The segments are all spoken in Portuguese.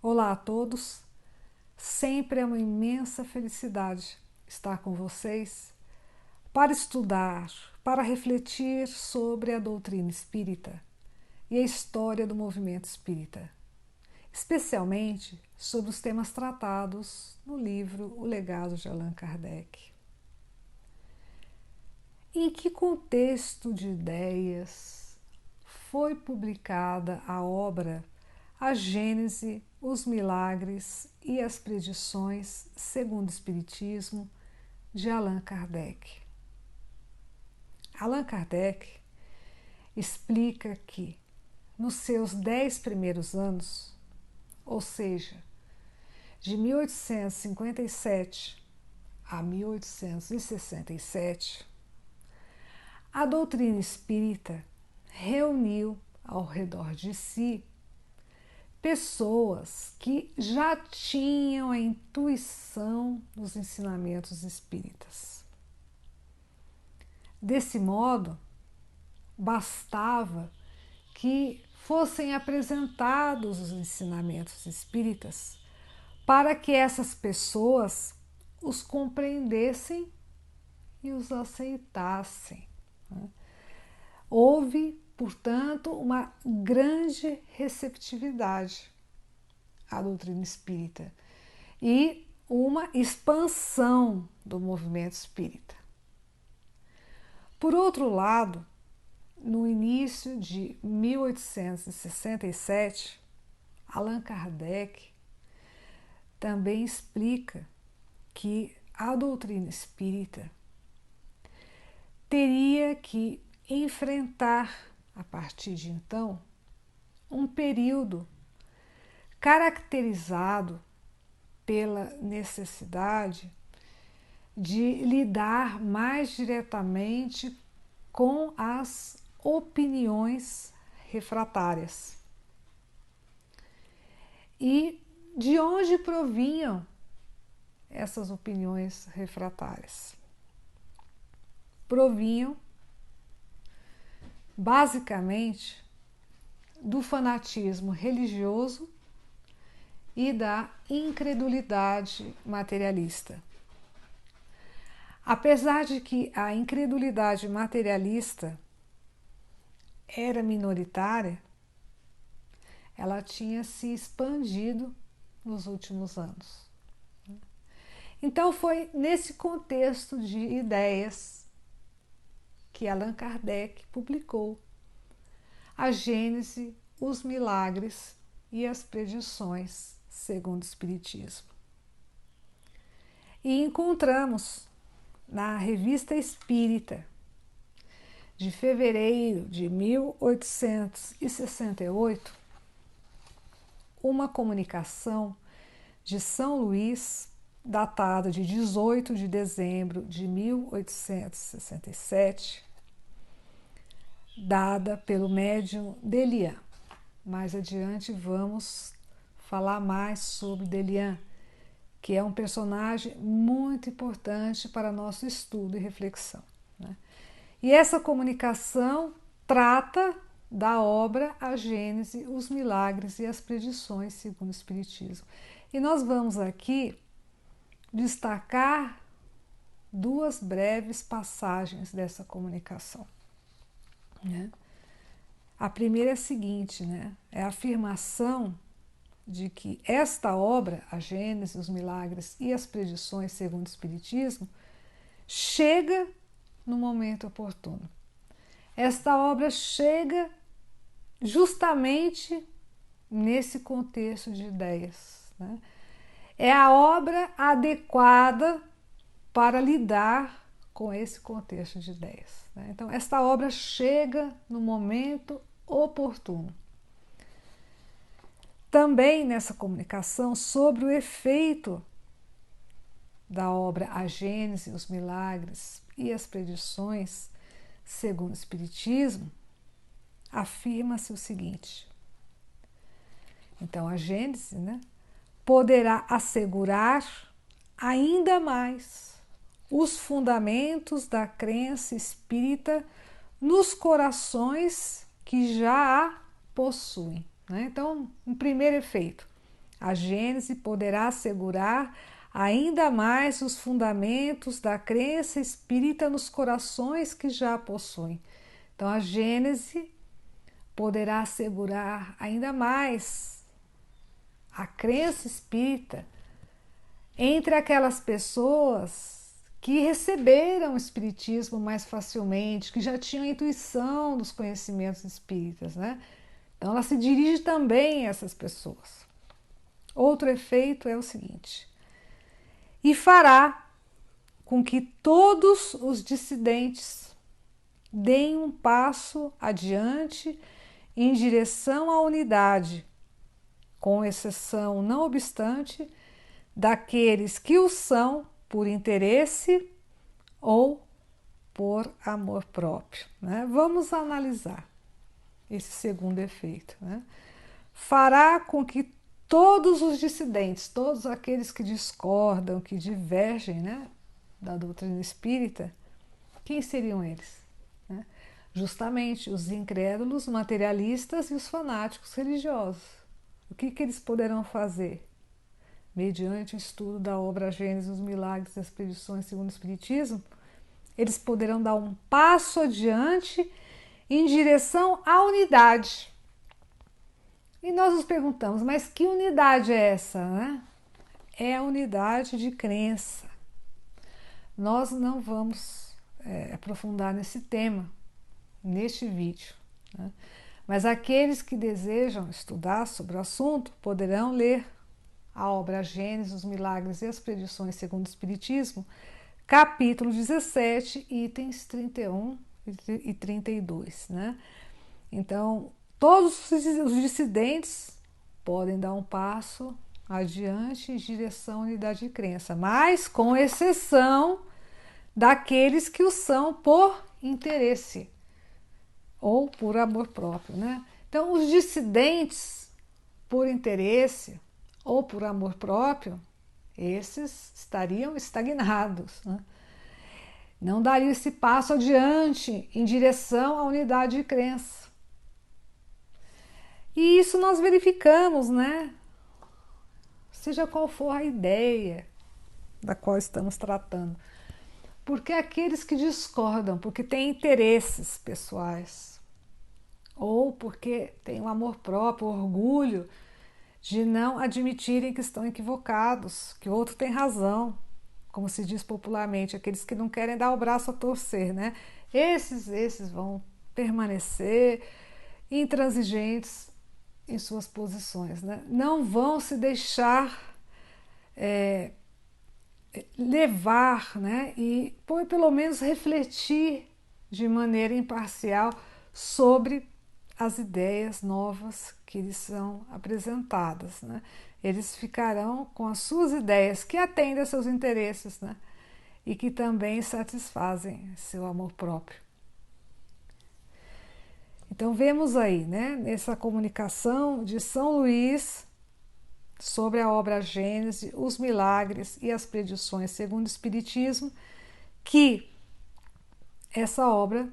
Olá a todos, sempre é uma imensa felicidade estar com vocês para estudar, para refletir sobre a doutrina espírita e a história do movimento espírita, especialmente sobre os temas tratados no livro O Legado de Allan Kardec. Em que contexto de ideias foi publicada a obra A Gênese, os Milagres e as Predições segundo o Espiritismo, de Allan Kardec? Allan Kardec explica que, nos seus 10 primeiros anos, ou seja, de 1857 a 1867, a doutrina espírita reuniu ao redor de si pessoas que já tinham a intuição dos ensinamentos espíritas. Desse modo, bastava que fossem apresentados os ensinamentos espíritas para que essas pessoas os compreendessem e os aceitassem. Houve, portanto, uma grande receptividade à doutrina espírita e uma expansão do movimento espírita. Por outro lado, no início de 1867, Allan Kardec também explica que a doutrina espírita teria que enfrentar, a partir de então, um período caracterizado pela necessidade de lidar mais diretamente com as opiniões refratárias. E de onde provinham essas opiniões refratárias? Provinham basicamente do fanatismo religioso e da incredulidade materialista. Apesar de que a incredulidade materialista era minoritária, ela tinha se expandido nos últimos anos. Então foi nesse contexto de ideias que Allan Kardec publicou A Gênese, os Milagres e as Predições segundo o Espiritismo. E encontramos na Revista Espírita, de fevereiro de 1868, uma comunicação de São Luís, datada de 18 de dezembro de 1867, dada pelo médium Delian. Mais adiante vamos falar mais sobre Delian, que é um personagem muito importante para nosso estudo e reflexão, né? E essa comunicação trata da obra A Gênese, os Milagres e as Predições segundo o Espiritismo. E nós vamos aqui destacar duas breves passagens dessa comunicação, né? A primeira é a seguinte, né? É a afirmação de que esta obra, A Gênese, os Milagres e as Predições segundo o Espiritismo, chega no momento oportuno. Esta obra chega justamente nesse contexto de ideias, né? É a obra adequada para lidar com esse contexto de ideias, né? Então, esta obra chega no momento oportuno. Também nessa comunicação sobre o efeito da obra A Gênese, os Milagres e as Predições segundo o Espiritismo, afirma-se o seguinte: então a Gênese, né, poderá assegurar ainda mais os fundamentos da crença espírita nos corações que já a possuem, né? Então, um primeiro efeito: A Gênese poderá assegurar ainda mais os fundamentos da crença espírita nos corações que já a possuem. Então, a Gênese poderá assegurar ainda mais a crença espírita entre aquelas pessoas que receberam o espiritismo mais facilmente, que já tinham intuição dos conhecimentos espíritas, né? Então, ela se dirige também a essas pessoas. Outro efeito é o seguinte: e fará com que todos os dissidentes deem um passo adiante em direção à unidade, com exceção, não obstante, daqueles que o são por interesse ou por amor próprio, né? Vamos analisar esse segundo efeito, né? Fará com que todos os dissidentes, todos aqueles que discordam, que divergem, né, da doutrina espírita, quem seriam eles? Né? Justamente os incrédulos, materialistas e os fanáticos religiosos. O que eles poderão fazer? Mediante o estudo da obra Gênesis, os Milagres e as Predições segundo o Espiritismo, eles poderão dar um passo adiante em direção à unidade. E nós nos perguntamos, mas que unidade é essa, né? É a unidade de crença. Nós não vamos aprofundar nesse tema, neste vídeo, né? Mas aqueles que desejam estudar sobre o assunto poderão ler a obra Gênesis, os Milagres e as Predições segundo o Espiritismo, capítulo 17, itens 31 e 32, né? Então, todos os dissidentes podem dar um passo adiante em direção à unidade de crença, mas com exceção daqueles que o são por interesse ou por amor próprio, né? Então, os dissidentes por interesse ou por amor próprio, esses estariam estagnados, né? Não dariam esse passo adiante em direção à unidade de crença. E isso nós verificamos, né? Seja qual for a ideia da qual estamos tratando. Porque aqueles que discordam, porque têm interesses pessoais, ou porque têm um amor próprio, orgulho de não admitirem que estão equivocados, que o outro tem razão, como se diz popularmente, aqueles que não querem dar o braço a torcer, né? Esses vão permanecer intransigentes em suas posições, né? Não vão se deixar levar, né? E pelo menos refletir de maneira imparcial sobre as ideias novas que lhes são apresentadas, né? Eles ficarão com as suas ideias que atendem a seus interesses, né? E que também satisfazem seu amor próprio. Então vemos aí, né, nessa comunicação de São Luís sobre a obra Gênese, os Milagres e as Predições segundo o Espiritismo, que essa obra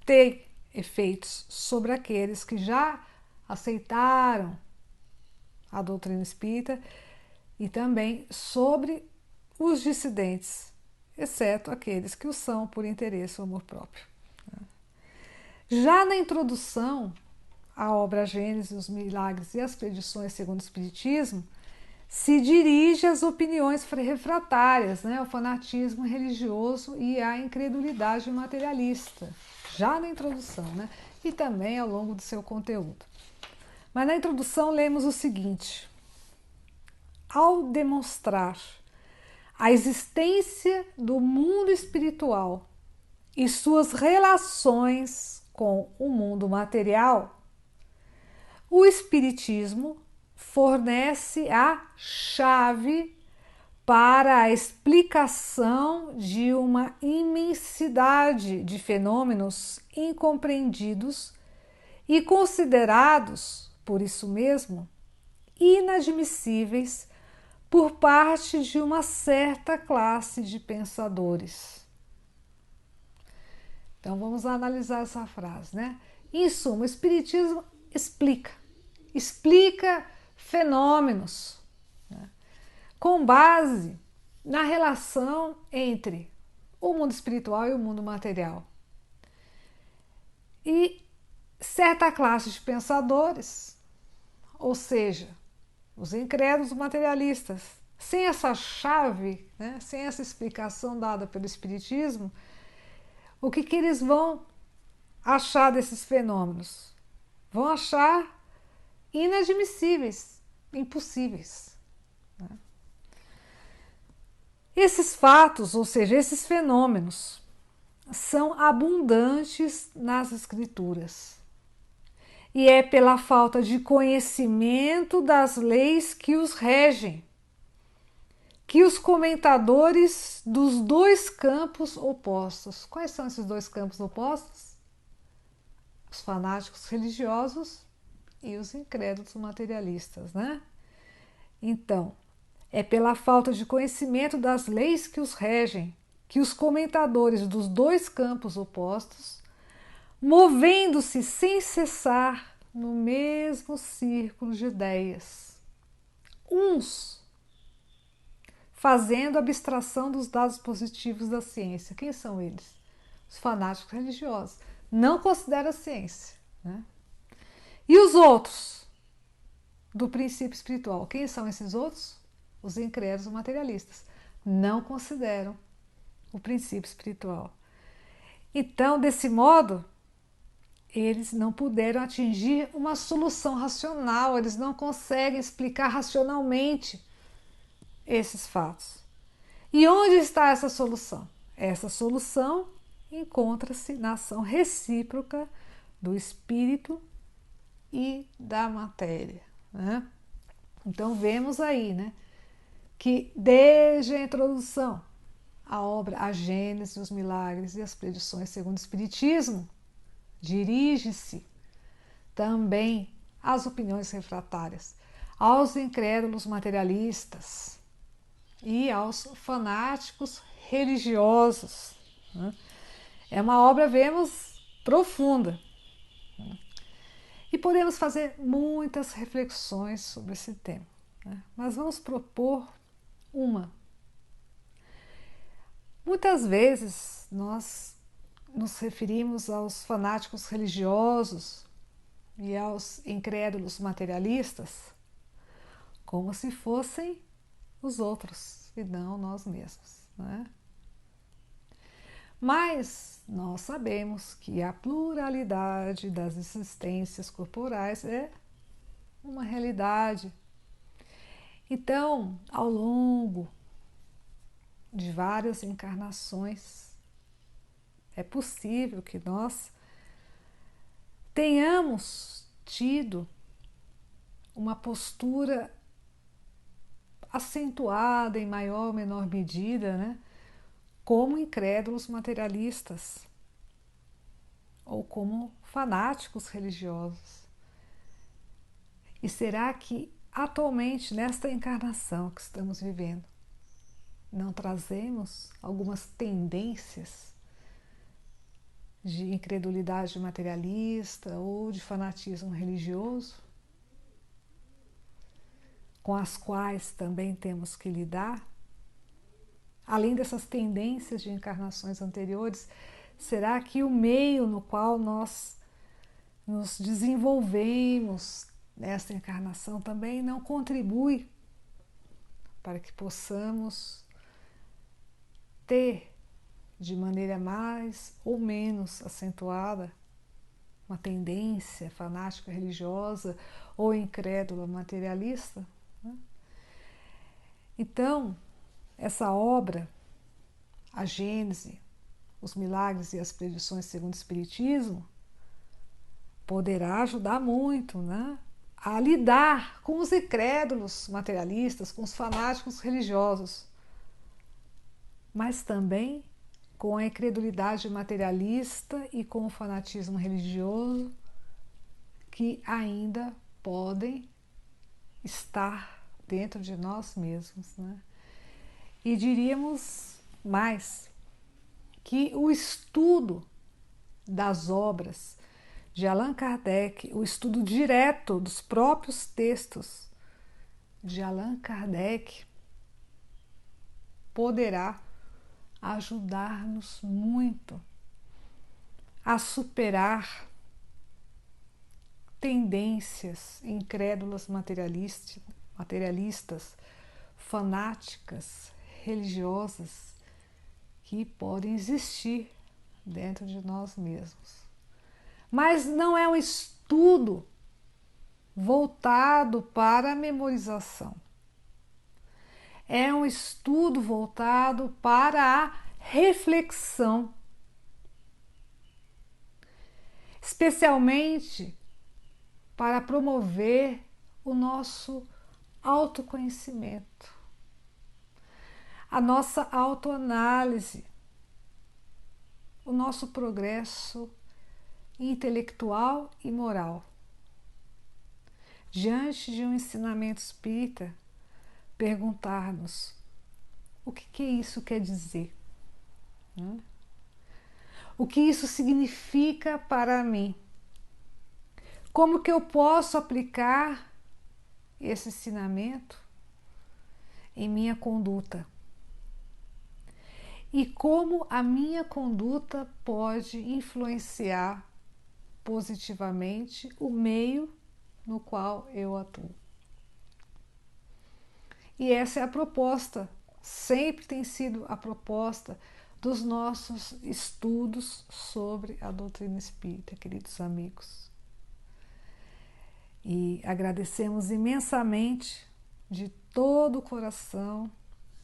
tem efeitos sobre aqueles que já aceitaram a doutrina espírita e também sobre os dissidentes, exceto aqueles que o são por interesse ou amor próprio. Já na introdução à obra Gênesis, os Milagres e as Predições segundo o Espiritismo, se dirige às opiniões refratárias, né, ao fanatismo religioso e à incredulidade materialista, já na introdução, né, e também ao longo do seu conteúdo. Mas na introdução lemos o seguinte: ao demonstrar a existência do mundo espiritual e suas relações com o mundo material, o Espiritismo fornece a chave para a explicação de uma imensidade de fenômenos incompreendidos e considerados, por isso mesmo, inadmissíveis por parte de uma certa classe de pensadores. Então vamos analisar essa frase, né? Em suma, o Espiritismo explica fenômenos, né, com base na relação entre o mundo espiritual e o mundo material. E certa classe de pensadores, ou seja, os incrédulos materialistas, sem essa chave, né, sem essa explicação dada pelo Espiritismo, o que eles vão achar desses fenômenos? Vão achar inadmissíveis, impossíveis. Né? Esses fatos, ou seja, esses fenômenos, são abundantes nas Escrituras. E é pela falta de conhecimento das leis que os regem que os comentadores dos dois campos opostos. Quais são esses dois campos opostos? Os fanáticos religiosos e os incrédulos materialistas, né? Então, é pela falta de conhecimento das leis que os regem que os comentadores dos dois campos opostos, movendo-se sem cessar no mesmo círculo de ideias, uns fazendo abstração dos dados positivos da ciência. Quem são eles? Os fanáticos religiosos. Não consideram a ciência. Né? E os outros do princípio espiritual? Quem são esses outros? Os incrédulos materialistas. Não consideram o princípio espiritual. Então, desse modo, eles não puderam atingir uma solução racional, eles não conseguem explicar racionalmente esses fatos. E onde está essa solução? Essa solução encontra-se na ação recíproca do espírito e da matéria. Né? Então vemos aí, né, que desde a introdução à obra A Gênese, os Milagres e as Predições segundo o Espiritismo, dirige-se também às opiniões refratárias, aos incrédulos materialistas e aos fanáticos religiosos. Né? É uma obra, vemos, profunda. E podemos fazer muitas reflexões sobre esse tema. Né? Mas vamos propor uma. Muitas vezes nós nos referimos aos fanáticos religiosos e aos incrédulos materialistas como se fossem os outros e não nós mesmos. Né? Mas nós sabemos que a pluralidade das existências corporais é uma realidade. Então, ao longo de várias encarnações, é possível que nós tenhamos tido uma postura acentuada em maior ou menor medida, né? Como incrédulos materialistas ou como fanáticos religiosos. E será que atualmente, nesta encarnação que estamos vivendo, não trazemos algumas tendências de incredulidade materialista ou de fanatismo religioso, com as quais também temos que lidar? Além dessas tendências de encarnações anteriores, será que o meio no qual nós nos desenvolvemos nesta encarnação também não contribui para que possamos ter de maneira mais ou menos acentuada uma tendência fanática religiosa ou incrédula materialista? Né? Então, essa obra, A Gênese, os Milagres e as Predições segundo o Espiritismo, poderá ajudar muito, né, a lidar com os incrédulos materialistas, com os fanáticos religiosos, mas também com a incredulidade materialista e com o fanatismo religioso que ainda podem estar dentro de nós mesmos. Né? E diríamos mais que o estudo das obras de Allan Kardec, o estudo direto dos próprios textos de Allan Kardec poderá ajudar-nos muito a superar tendências incrédulas materialistas, fanáticas, religiosas que podem existir dentro de nós mesmos. Mas não é um estudo voltado para a memorização. É um estudo voltado para a reflexão, especialmente para promover o nosso autoconhecimento, a nossa autoanálise, o nosso progresso intelectual e moral. Diante de um ensinamento espírita, perguntar-nos o que isso quer dizer, né? O que isso significa para mim? Como que eu posso aplicar esse ensinamento em minha conduta? E como a minha conduta pode influenciar positivamente o meio no qual eu atuo? E essa é a proposta, sempre tem sido a proposta dos nossos estudos sobre a doutrina espírita, queridos amigos. E agradecemos imensamente, de todo o coração,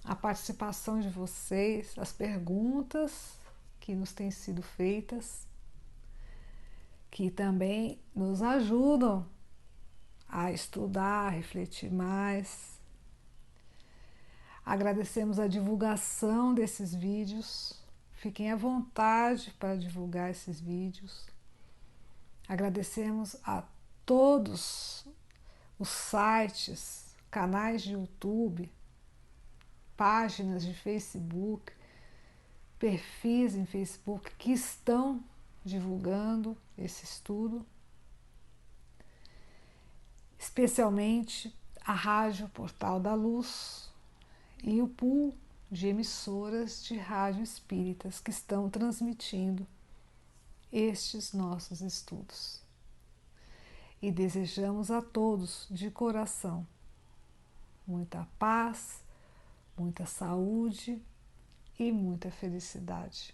a participação de vocês, as perguntas que nos têm sido feitas, que também nos ajudam a estudar, a refletir mais. Agradecemos a divulgação desses vídeos. Fiquem à vontade para divulgar esses vídeos. Agradecemos a todos os sites, canais de YouTube, páginas de Facebook, perfis em Facebook que estão divulgando esse estudo, especialmente a Rádio Portal da Luz e o pool de emissoras de rádio espíritas que estão transmitindo estes nossos estudos. E desejamos a todos, de coração, muita paz, muita saúde e muita felicidade.